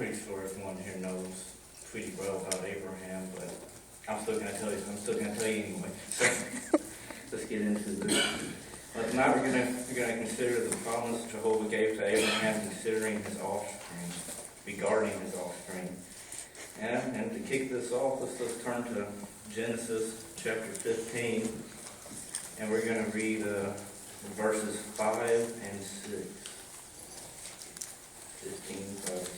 pretty sure everyone here knows pretty well about Abraham, but I'm still going to tell you. I'm still going to tell you anyway. So let's get into this. Tonight we're going to consider the promise Jehovah gave to Abraham considering his offspring, regarding his offspring. And to kick this off, let's turn to Genesis chapter 15, and we're going to read verses 5 and 6. 15, 5 and 6.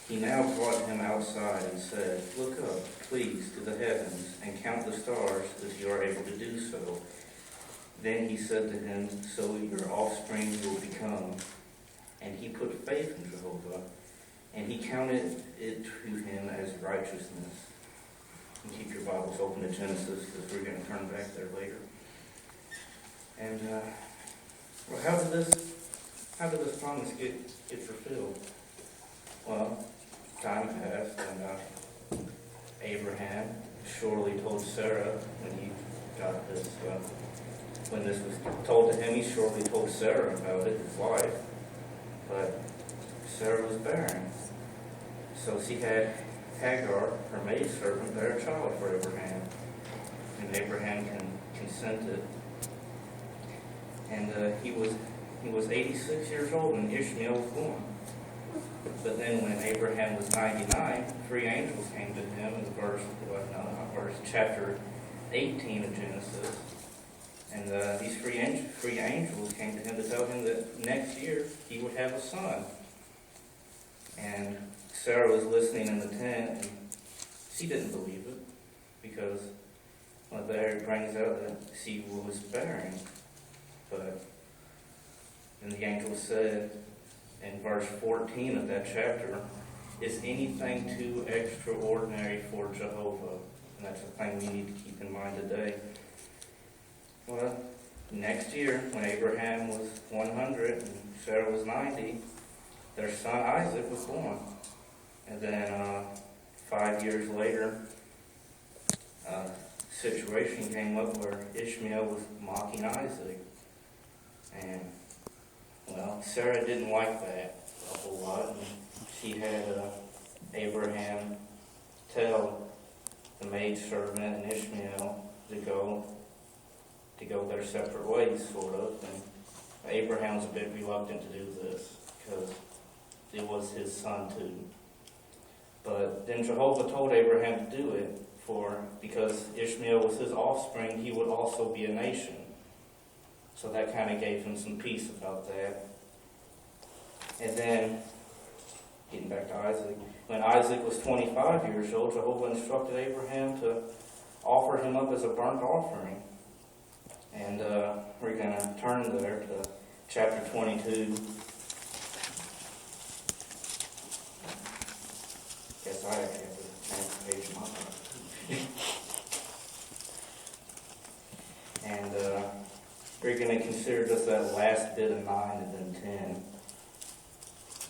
He now brought him outside and said, "Look up, please, to the heavens, and count the stars, if you are able to do so." Then he said to him, "So your offspring will become." And he put faith in Jehovah, and he counted it to him as righteousness. And keep your Bibles open to Genesis, because we're going to turn back there later. And well, how did this promise get fulfilled? Well, time passed, and Abraham surely told Sarah when he got this. When this was told to him, he surely told Sarah about it, his wife. But Sarah was barren, so she had Hagar, her maidservant, bear a child for Abraham, and Abraham consented. And he was 86 years old when Ishmael was born. But then when Abraham was 99, 3 angels came to him in chapter 18 of Genesis. And these three angels came to him to tell him that next year he would have a son. And Sarah was listening in the tent, and she didn't believe it, because there it brings out that she was barren. But then the angel said, in verse 14 of that chapter, "Is anything too extraordinary for Jehovah?" And that's the thing we need to keep in mind today. Well, next year, when Abraham was 100 and Sarah was 90, their son Isaac was born. And then 5 years later, a situation came up where Ishmael was mocking Isaac. And well, Sarah didn't like that a whole lot, and she had Abraham tell the maidservant and Ishmael to go their separate ways, sort of. And Abraham was a bit reluctant to do this, because it was his son too. But then Jehovah told Abraham to do it, because Ishmael was his offspring, he would also be a nation. So that kind of gave him some peace about that. And then, getting back to Isaac, when Isaac was 25 years old, Jehovah instructed Abraham to offer him up as a burnt offering. And we're going to turn there to chapter 22. Guess I actually have to change the page of my Bible. And we're going to consider just that last bit of 9 and then 10.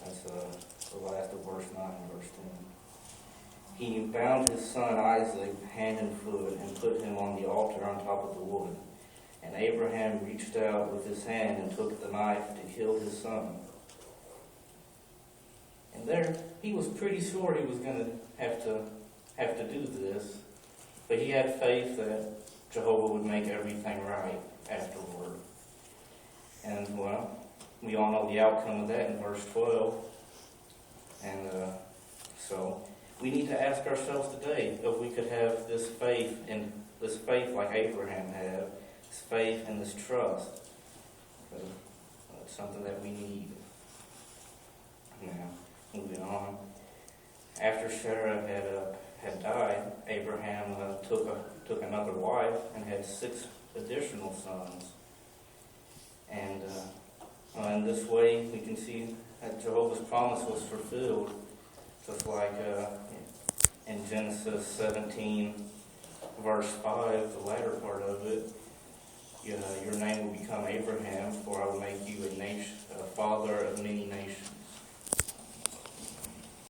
That's the last of verse 9 and verse 10. He bound his son Isaac hand and foot and put him on the altar on top of the wood. And Abraham reached out with his hand and took the knife to kill his son. And there, he was pretty sure he was going to have to do this, but he had faith that Jehovah would make everything right afterward. And well, we all know the outcome of that in verse 12. And so we need to ask ourselves today if we could have this faith like Abraham had, this faith and this trust. It's something that we need. Now, moving on. After Sarah had died, Abraham took another wife and had 6 additional sons. And in this way, we can see that Jehovah's promise was fulfilled, just like in Genesis 17, verse 5, the latter part of it. Your name will become Abraham, for I will make you a father of many nations.